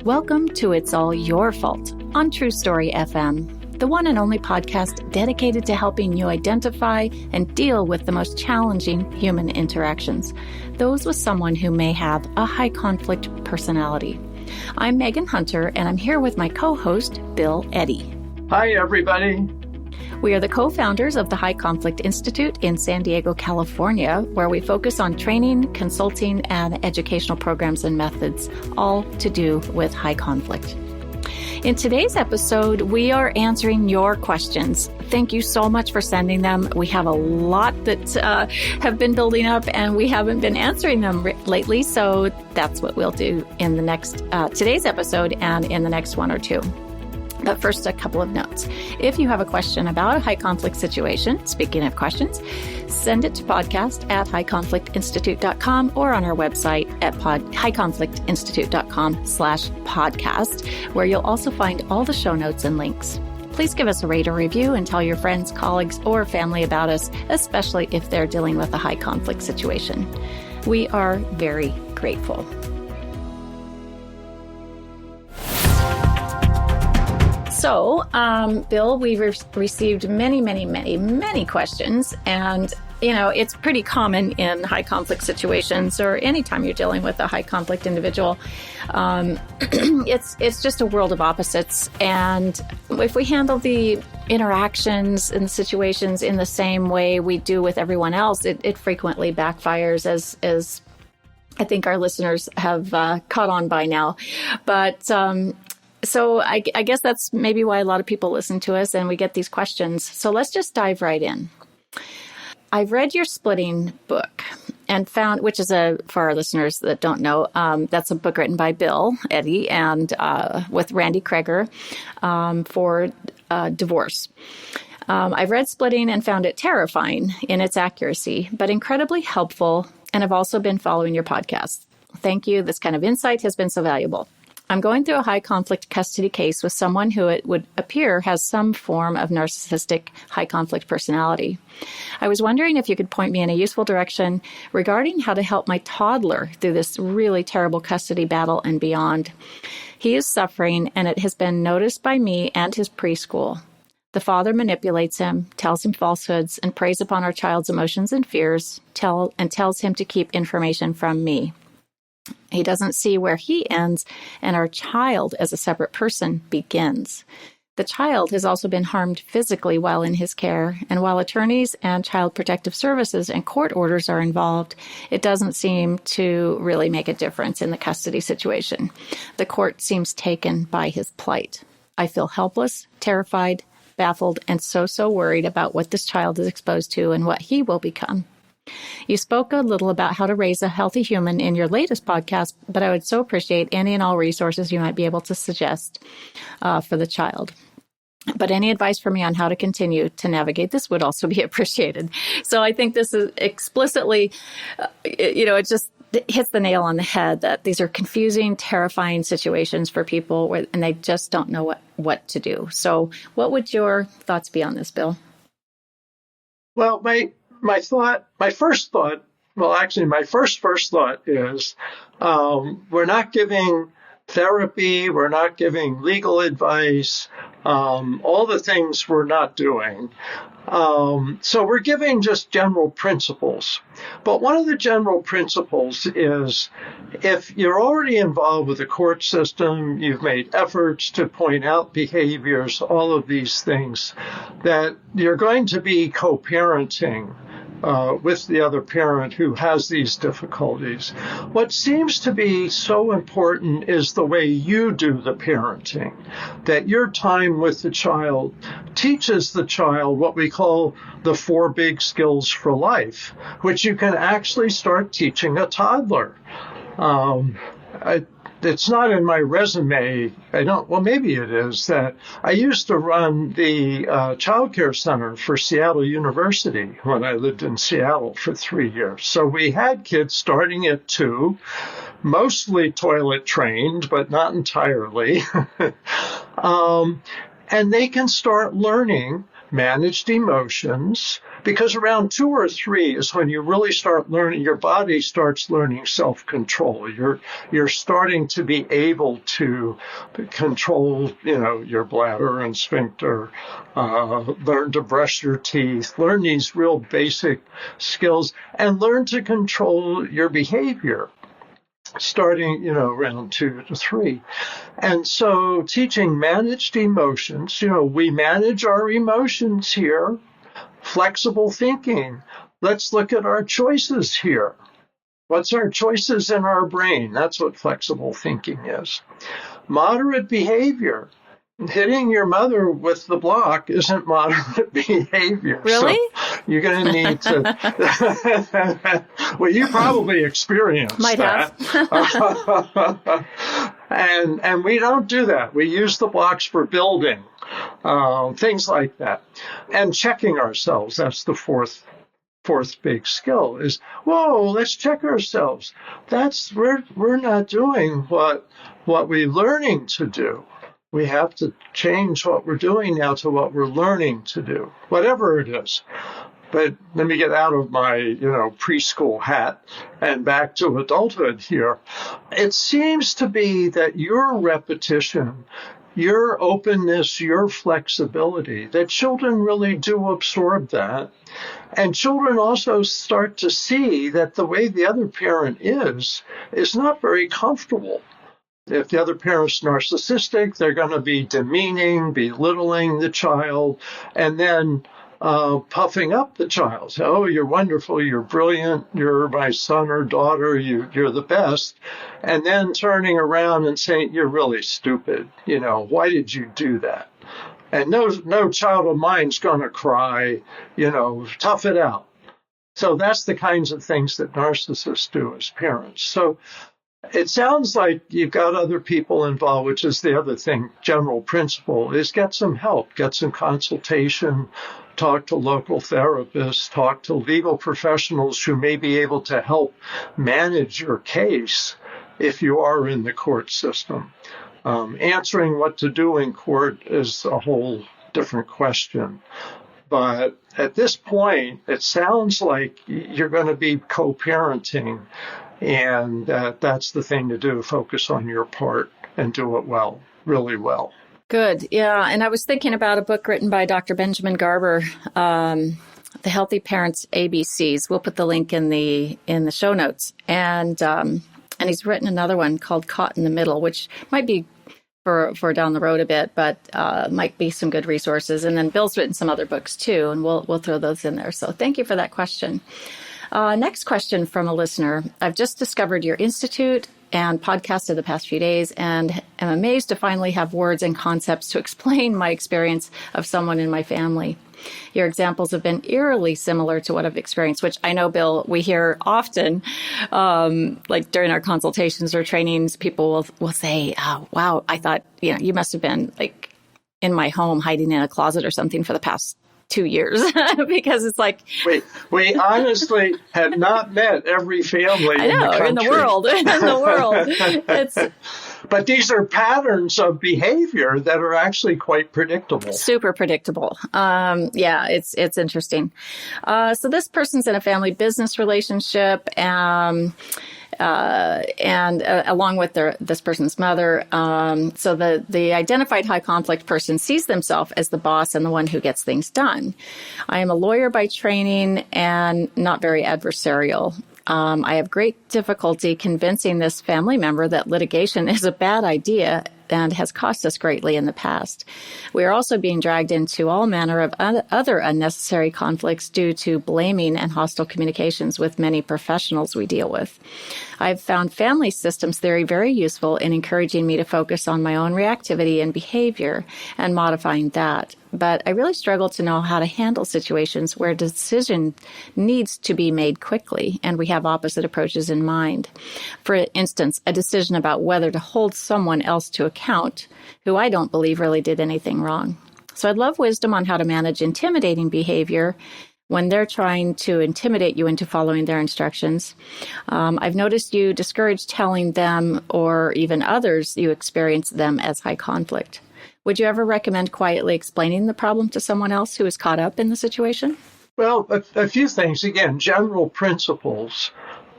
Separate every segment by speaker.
Speaker 1: Welcome to It's All Your Fault on True Story FM, the one and only podcast dedicated to helping you identify and deal with the most challenging human interactions, those with someone who may have a high conflict personality. I'm Megan Hunter, and I'm here with my co-host, Bill Eddy.
Speaker 2: Hi, everybody.
Speaker 1: We are the co-founders of the High Conflict Institute in San Diego, California, where we focus on training, consulting, and educational programs and methods, all to do with high conflict. In today's episode, we are answering your questions. Thank you so much for sending them. We have a lot that have been building up, and we haven't been answering them lately, so that's what we'll do in the next today's episode and in the next one or two. But first, a couple of notes. If you have a question about a high conflict situation, speaking of questions, send it to podcast at highconflictinstitute.com or on our website at highconflictinstitute.com/podcast, where you'll also find all the show notes and links. Please give us a rate or review and tell your friends, colleagues, or family about us, especially if they're dealing with a high conflict situation. We are very grateful. So, Bill, we've received many questions, and, you know, it's pretty common in high conflict situations or anytime you're dealing with a high conflict individual. It's just a world of opposites. And if we handle the interactions and the situations in the same way we do with everyone else, it frequently backfires, as I think our listeners have caught on by now. But, So I guess that's maybe why a lot of people listen to us and we get these questions. So let's just dive right in. I've read your Splitting book and found, which is for our listeners that don't know, that's a book written by Bill Eddy and with Randy Kreger for divorce. I've read Splitting and found it terrifying in its accuracy, but incredibly helpful, and I've also been following your podcast. Thank you. This kind of insight has been so valuable. I'm going through a high conflict custody case with someone who it would appear has some form of narcissistic high conflict personality. I was wondering if you could point me in a useful direction regarding how to help my toddler through this really terrible custody battle and beyond. He is suffering, and it has been noticed by me and his preschool. The father manipulates him, tells him falsehoods, and preys upon our child's emotions and fears, tells him to keep information from me. He doesn't see where he ends and our child as a separate person begins. The child has also been harmed physically while in his care, and while attorneys and child protective services and court orders are involved, it doesn't seem to really make a difference in the custody situation. The court seems taken by his plight. I feel helpless, terrified, baffled, and so worried about what this child is exposed to and what he will become. You spoke a little about how to raise a healthy human in your latest podcast, but I would so appreciate any and all resources you might be able to suggest for the child. But any advice for me on how to continue to navigate this would also be appreciated. So I think this is explicitly, it just hits the nail on the head that these are confusing, terrifying situations for people and they just don't know what to do. So what would your thoughts be on this, Bill?
Speaker 2: Well, my first thought is we're not giving therapy, we're not giving legal advice, all the things we're not doing. So we're giving just general principles. But one of the general principles is if you're already involved with the court system, you've made efforts to point out behaviors, all of these things, that you're going to be co-parenting with the other parent who has these difficulties. What seems to be so important is the way you do the parenting, that your time with the child teaches the child what we call the 4 big skills for life, which you can actually start teaching a toddler. It's not in my resume. Maybe it is, that I used to run the child care center for Seattle University when I lived in Seattle for 3 years. So we had kids starting at 2, mostly toilet trained, but not entirely. And they can start learning managed emotions, Because around 2 or 3 is when you really start learning, your body starts learning self-control. You're starting to be able to control, your bladder and sphincter, learn to brush your teeth, learn these real basic skills, and learn to control your behavior, starting, around 2 to 3. And so teaching managed emotions, we manage our emotions here. Flexible thinking. Let's look at our choices here. What's our choices in our brain? That's what flexible thinking is. Moderate behavior. Hitting your mother with the block isn't moderate behavior.
Speaker 1: Really?
Speaker 2: So you're going to need to. Well, you probably experienced
Speaker 1: Might
Speaker 2: that.
Speaker 1: have.
Speaker 2: And we don't do that. We use the blocks for building, things like that, and checking ourselves. That's the fourth big skill. Is let's check ourselves. We're not doing what we're learning to do. We have to change what we're doing now to what we're learning to do, whatever it is. But let me get out of my, preschool hat and back to adulthood here. It seems to be that your repetition, your openness, your flexibility, that children really do absorb that. And children also start to see that the way the other parent is not very comfortable. If the other parent's narcissistic, they're going to be demeaning, belittling the child, and then puffing up the child. Say, oh, you're wonderful, you're brilliant, you're my son or daughter, you're the best. And then turning around and saying, you're really stupid. Why did you do that? And no child of mine's going to cry, tough it out. So that's the kinds of things that narcissists do as parents. So it sounds like you've got other people involved, which is the other thing. General principle is get some help, get some consultation, talk to local therapists, talk to legal professionals who may be able to help manage your case if you are in the court system. Answering what to do in court is a whole different question. But at this point, it sounds like you're going to be co-parenting. And that's the thing to do, focus on your part and do it well, really well.
Speaker 1: Good. Yeah. And I was thinking about a book written by Dr. Benjamin Garber, The Healthy Parents ABCs. We'll put the link in the show notes. And he's written another one called Caught in the Middle, which might be for down the road a bit, but might be some good resources. And then Bill's written some other books too, and we'll throw those in there. So thank you for that question. Next question from a listener. I've just discovered your institute and podcast of the past few days and am amazed to finally have words and concepts to explain my experience of someone in my family. Your examples have been eerily similar to what I've experienced, which I know, Bill, we hear often, like during our consultations or trainings, people will say, oh, wow, I thought, you must have been like in my home hiding in a closet or something for the past 2 years because it's like
Speaker 2: we honestly have not met every family
Speaker 1: in the world.
Speaker 2: But these are patterns of behavior that are actually quite predictable.
Speaker 1: Super predictable. It's interesting. So this person's in a family business relationship, and along with this person's mother. So the identified high conflict person sees themselves as the boss and the one who gets things done. I am a lawyer by training and not very adversarial. I have great difficulty convincing this family member that litigation is a bad idea and has cost us greatly in the past. We are also being dragged into all manner of other unnecessary conflicts due to blaming and hostile communications with many professionals we deal with. I've found family systems theory very useful in encouraging me to focus on my own reactivity and behavior and modifying that. But I really struggle to know how to handle situations where a decision needs to be made quickly and we have opposite approaches in mind. For instance, a decision about whether to hold someone else to account who I don't believe really did anything wrong. So I'd love wisdom on how to manage intimidating behavior when they're trying to intimidate you into following their instructions. I've noticed you discourage telling them or even others you experience them as high conflict. Would you ever recommend quietly explaining the problem to someone else who is caught up in the situation?
Speaker 2: Well, a few things. Again, general principles.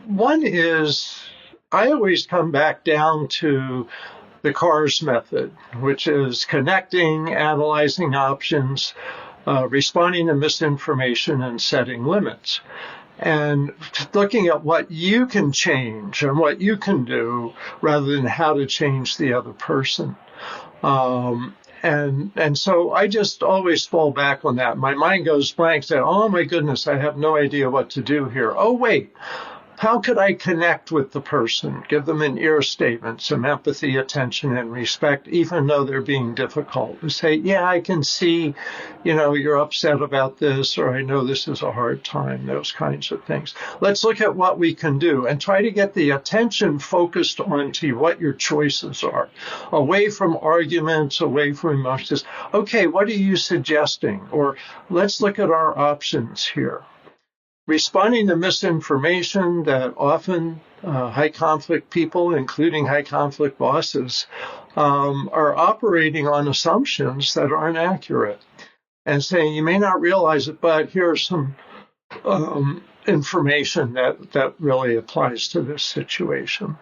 Speaker 2: One is I always come back down to the CARS method, which is connecting, analyzing options, responding to misinformation, and setting limits. And looking at what you can change and what you can do rather than how to change the other person. And so I just always fall back on that. My mind goes blank, say, oh my goodness, I have no idea what to do here. Oh, wait. How could I connect with the person, give them an ear statement, some empathy, attention, and respect, even though they're being difficult? To say, yeah, I can see, you're upset about this, or I know this is a hard time, those kinds of things. Let's look at what we can do and try to get the attention focused onto what your choices are, away from arguments, away from emotions. Okay, what are you suggesting? Or let's look at our options here. Responding to misinformation that often high conflict people, including high conflict bosses, are operating on assumptions that aren't accurate and saying, you may not realize it, but here's some information that really applies to this situation.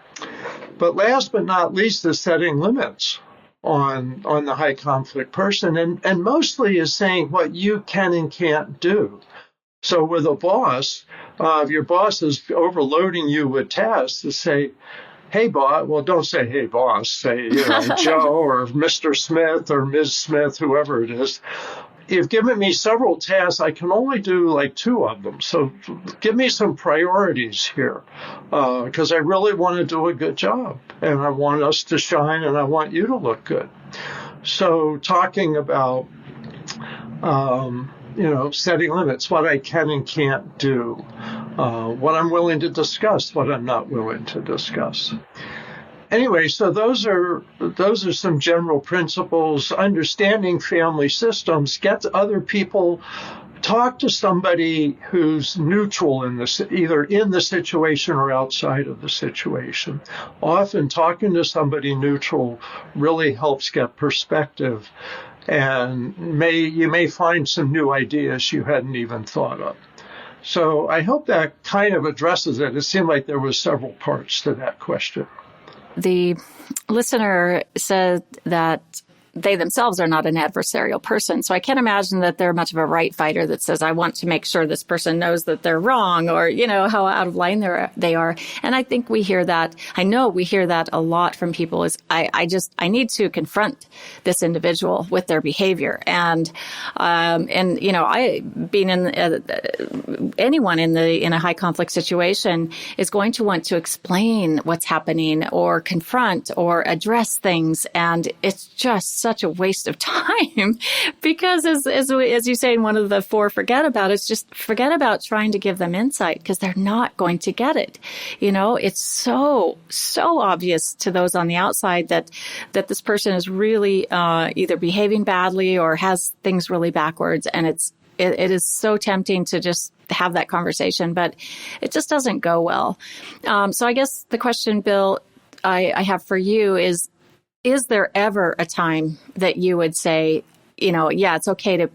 Speaker 2: But last but not least is setting limits on the high conflict person, and mostly is saying what you can and can't do. So with a boss, if your boss is overloading you with tasks, to say, hey, boss, well, don't say, hey, boss, say, Joe or Mr. Smith or Ms. Smith, whoever it is. You've given me several tasks. I can only do like 2 of them. So give me some priorities here, because I really want to do a good job and I want us to shine and I want you to look good. So talking about, setting limits, what I can and can't do, what I'm willing to discuss, what I'm not willing to discuss. Anyway, so those are some general principles. Understanding family systems, get other people, talk to somebody who's neutral in this, either in the situation or outside of the situation. Often talking to somebody neutral really helps get perspective, and you may find some new ideas you hadn't even thought of. So I hope that kind of addresses it. It seemed like there was several parts to that question.
Speaker 1: The listener said that they themselves are not an adversarial person. So I can't imagine that they're much of a right fighter that says, I want to make sure this person knows that they're wrong, or, how out of line they are. And I think we hear that. I know we hear that a lot from people is I need to confront this individual with their behavior. And I being in anyone in a high conflict situation is going to want to explain what's happening or confront or address things. And it's just such a waste of time because as you say in one of the 4 forget about, it's just forget about trying to give them insight because they're not going to get it. It's so obvious to those on the outside that this person is really either behaving badly or has things really backwards. And it is so tempting to just have that conversation, but it just doesn't go well. So I guess the question, Bill, I have for you is there ever a time that you would say, it's okay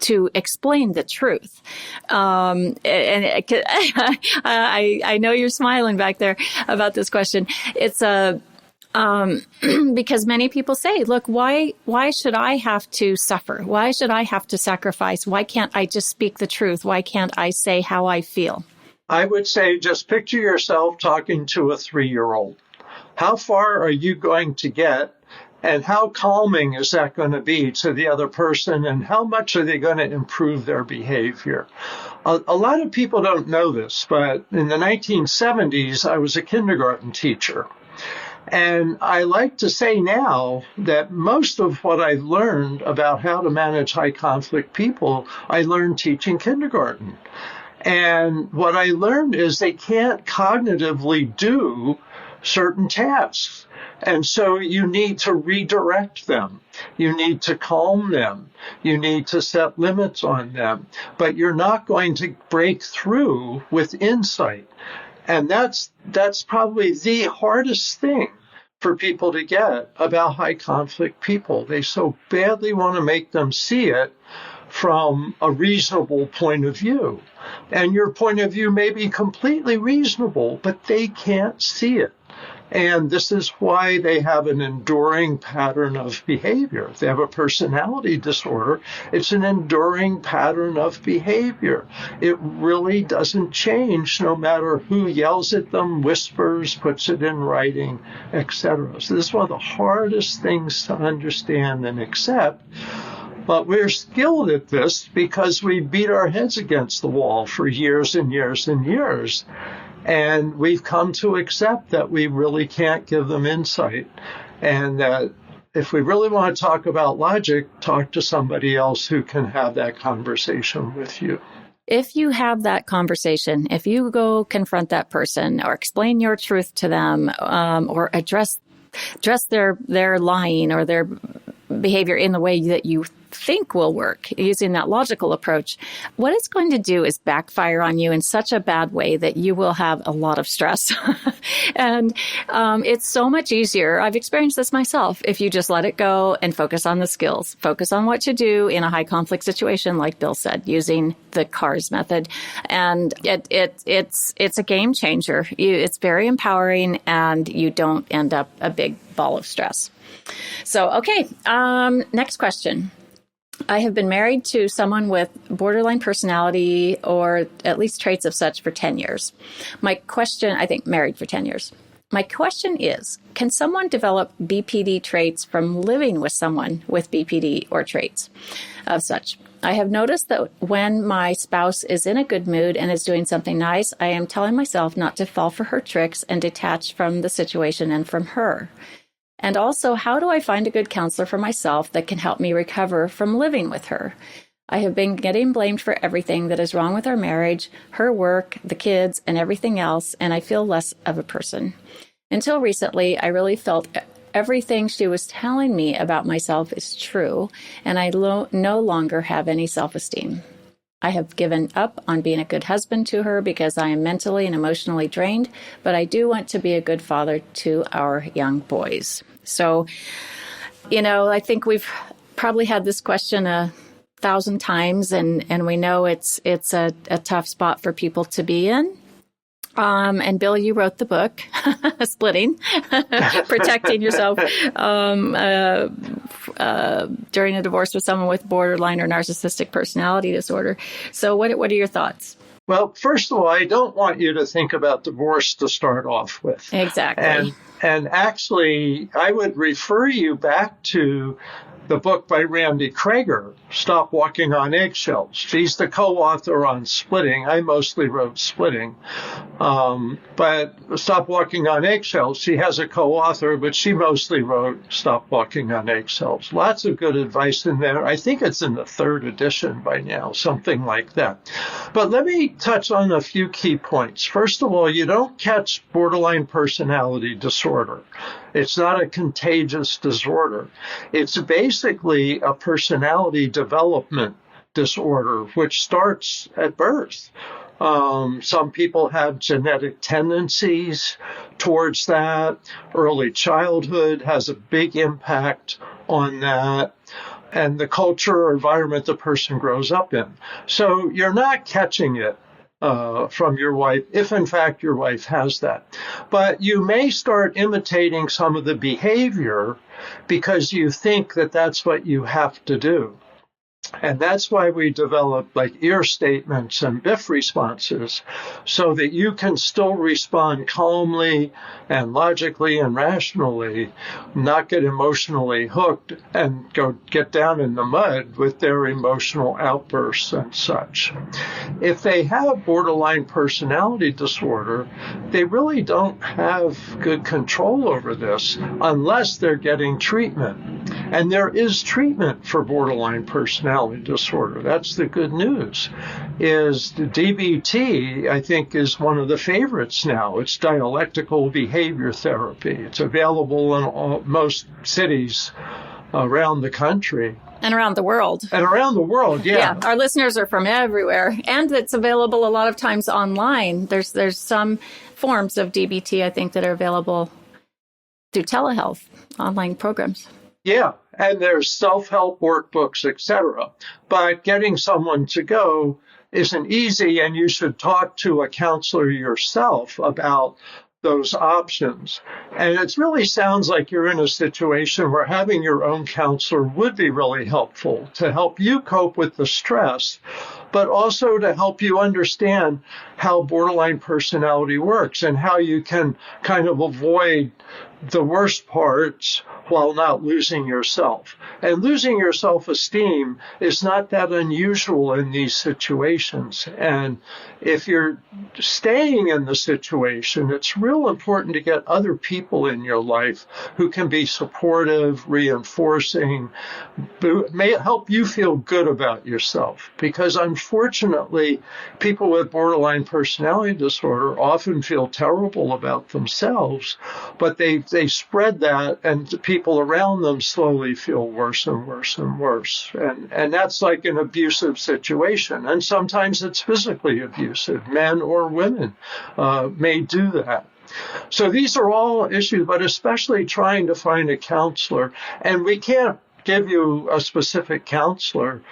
Speaker 1: to explain the truth? And I know you're smiling back there about this question. It's because many people say, look, why should I have to suffer? Why should I have to sacrifice? Why can't I just speak the truth? Why can't I say how I feel?
Speaker 2: I would say just picture yourself talking to a 3-year-old. How far are you going to get, and how calming is that going to be to the other person, and how much are they going to improve their behavior? A lot of people don't know this, but in the 1970s, I was a kindergarten teacher. And I like to say now that most of what I learned about how to manage high conflict people, I learned teaching kindergarten. And what I learned is they can't cognitively do certain tasks. And so you need to redirect them. You need to calm them. You need to set limits on them. But you're not going to break through with insight. And that's probably the hardest thing for people to get about high conflict people. They so badly want to make them see it from a reasonable point of view. And your point of view may be completely reasonable, but they can't see it. And this is why they have an enduring pattern of behavior. If they have a personality disorder, it's an enduring pattern of behavior. It really doesn't change no matter who yells at them, whispers, puts it in writing, etc. So this is one of the hardest things to understand and accept. But we're skilled at this because we beat our heads against the wall for years and years and years. And we've come to accept that we really can't give them insight. And that if we really want to talk about logic, talk to somebody else who can have that conversation with you.
Speaker 1: If you have that conversation, if you go confront that person or explain your truth to them, or address their lying or their behavior in the way that you think will work, using that logical approach, what it's going to do is backfire on you in such a bad way that you will have a lot of stress. And it's so much easier. I've experienced this myself. If you just let it go and focus on the skills, focus on what to do in a high conflict situation, like Bill said, using the CARS method. And it's a game changer. It's very empowering, and you don't end up a big ball of stress. So, okay. Next question. I have been married to someone with borderline personality, or at least traits of such, for 10 years. Married for 10 years. My question is, can someone develop BPD traits from living with someone with BPD or traits of such? I have noticed that when my spouse is in a good mood and is doing something nice, I am telling myself not to fall for her tricks and detach from the situation and from her. And also, how do I find a good counselor for myself that can help me recover from living with her? I have been getting blamed for everything that is wrong with our marriage, her work, the kids, and everything else, and I feel less of a person. Until recently, I really felt everything she was telling me about myself is true, and I no longer have any self-esteem. I have given up on being a good husband to her because I am mentally and emotionally drained, but I do want to be a good father to our young boys. So, I think we've probably had this question 1,000 times, and we know it's a tough spot for people to be in. And Bill, you wrote the book, Splitting, Protecting Yourself during a divorce with someone with borderline or narcissistic personality disorder. So what are your thoughts?
Speaker 2: Well, first of all, I don't want you to think about divorce to start off with.
Speaker 1: Exactly.
Speaker 2: And actually, I would refer you back to the book by Randy Krager, Stop Walking on Eggshells. She's the co-author on Splitting. I mostly wrote Splitting. But Stop Walking on Eggshells, she has a co-author, but she mostly wrote Stop Walking on Eggshells. Lots of good advice in there. I think it's in the 3rd edition by now, something like that. But let me touch on a few key points. First of all, you don't catch borderline personality disorder. It's not a contagious disorder. It's basically a personality development disorder, which starts at birth. Some people have genetic tendencies towards that. Early childhood has a big impact on that, and the culture or environment the person grows up in. So you're not catching it from your wife, if in fact your wife has that. But you may start imitating some of the behavior because you think that that's what you have to do. And that's why we develop like ear statements and BIF responses, so that you can still respond calmly and logically and rationally, not get emotionally hooked and go get down in the mud with their emotional outbursts and such. If they have borderline personality disorder, they really don't have good control over this unless they're getting treatment. And there is treatment for borderline personality disorder. That's the good news. Is the DBT, I think, is one of the favorites now. It's dialectical behavior therapy. It's available in most cities around the country.
Speaker 1: And around the world.
Speaker 2: And around the world, yeah.
Speaker 1: Yeah, our listeners are from everywhere. And it's available a lot of times online. There's some forms of DBT, I think, that are available through telehealth, online programs.
Speaker 2: Yeah, and there's self-help workbooks, etc. But getting someone to go isn't easy, and you should talk to a counselor yourself about those options. And it really sounds like you're in a situation where having your own counselor would be really helpful to help you cope with the stress, but also to help you understand how borderline personality works and how you can kind of avoid the worst parts while not losing yourself. And losing your self-esteem is not that unusual in these situations. And if you're staying in the situation, it's real important to get other people in your life who can be supportive, reinforcing, may help you feel good about yourself. Because unfortunately, people with borderline personality disorder often feel terrible about themselves, but they spread that, and the people around them slowly feel worse and worse and worse. And that's like an abusive situation. And sometimes it's physically abusive. Men or women may do that. So these are all issues, but especially trying to find a counselor. And we can't give you a specific counselor,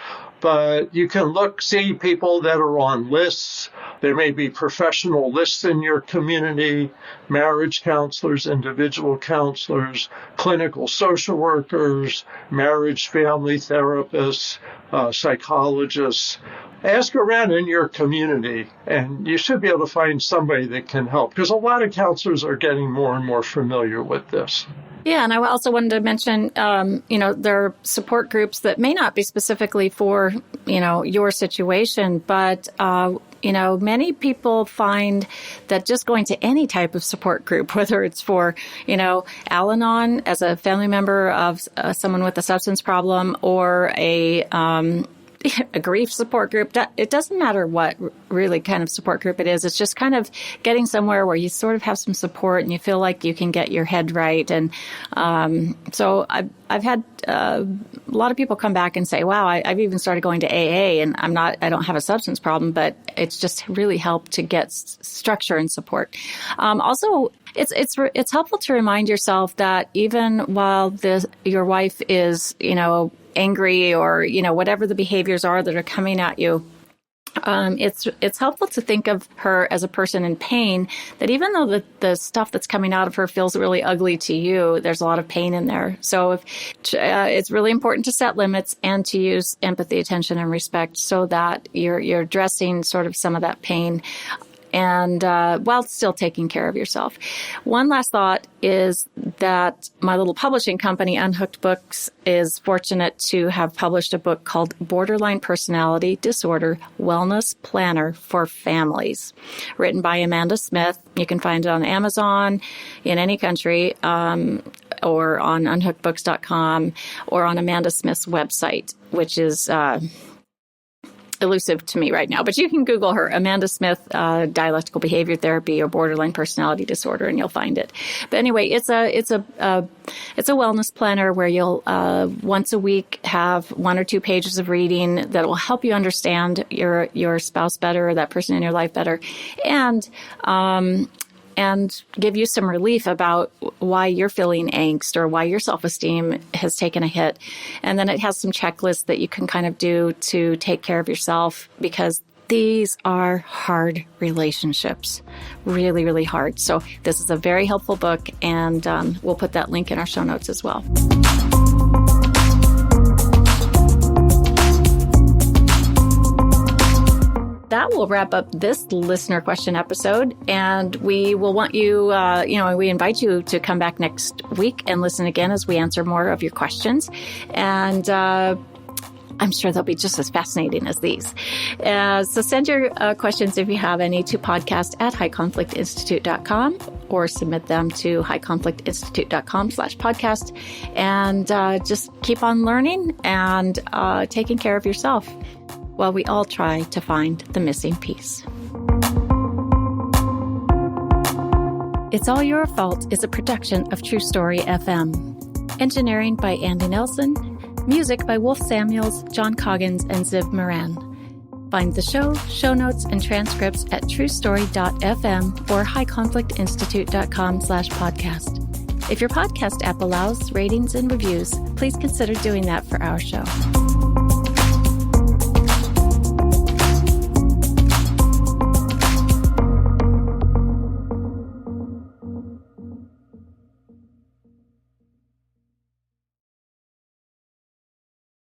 Speaker 2: but you can see people that are on lists. There may be professional lists in your community, marriage counselors, individual counselors, clinical social workers, marriage family therapists, psychologists. Ask around in your community, and you should be able to find somebody that can help, because a lot of counselors are getting more and more familiar with this.
Speaker 1: Yeah, and I also wanted to mention, there are support groups that may not be specifically for, your situation, but, many people find that just going to any type of support group, whether it's for, Al-Anon as a family member of someone with a substance problem, or a grief support group, it doesn't matter what really kind of support group it is. It's just kind of getting somewhere where you sort of have some support and you feel like you can get your head right. And so I've had a lot of people come back and say, wow, I've even started going to AA, and I don't have a substance problem, but it's just really helped to get structure and support. Also, it's helpful to remind yourself that even while your wife is, angry, or, whatever the behaviors are that are coming at you, it's helpful to think of her as a person in pain, that even though the stuff that's coming out of her feels really ugly to you, there's a lot of pain in there. So it's really important to set limits and to use empathy, attention, and respect so that you're addressing sort of some of that pain, and while still taking care of yourself. One last thought is that my little publishing company, Unhooked Books, is fortunate to have published a book called Borderline Personality Disorder Wellness Planner for Families, written by Amanda Smith. You can find it on Amazon in any country, or on unhookedbooks.com, or on Amanda Smith's website, which is elusive to me right now, but you can Google her, Amanda Smith, dialectical behavior therapy or borderline personality disorder, and you'll find it. But anyway, it's a wellness planner where you'll once a week have 1 or 2 pages of reading that will help you understand your spouse better, or that person in your life better, and give you some relief about why you're feeling angst or why your self-esteem has taken a hit. And then it has some checklists that you can kind of do to take care of yourself, because these are hard relationships, really, really hard. So this is a very helpful book, and we'll put that link in our show notes as well. That will wrap up this listener question episode, and we will want you, we invite you to come back next week and listen again as we answer more of your questions. And I'm sure they'll be just as fascinating as these. So send your questions, if you have any, to podcast@highconflictinstitute.com, or submit them to highconflictinstitute.com/podcast. And just keep on learning and taking care of yourself while we all try to find the missing piece. It's All Your Fault is a production of True Story FM. Engineering by Andy Nelson. Music by Wolf Samuels, John Coggins, and Ziv Moran. Find the show notes, and transcripts at truestory.fm or highconflictinstitute.com/podcast. If your podcast app allows ratings and reviews, please consider doing that for our show.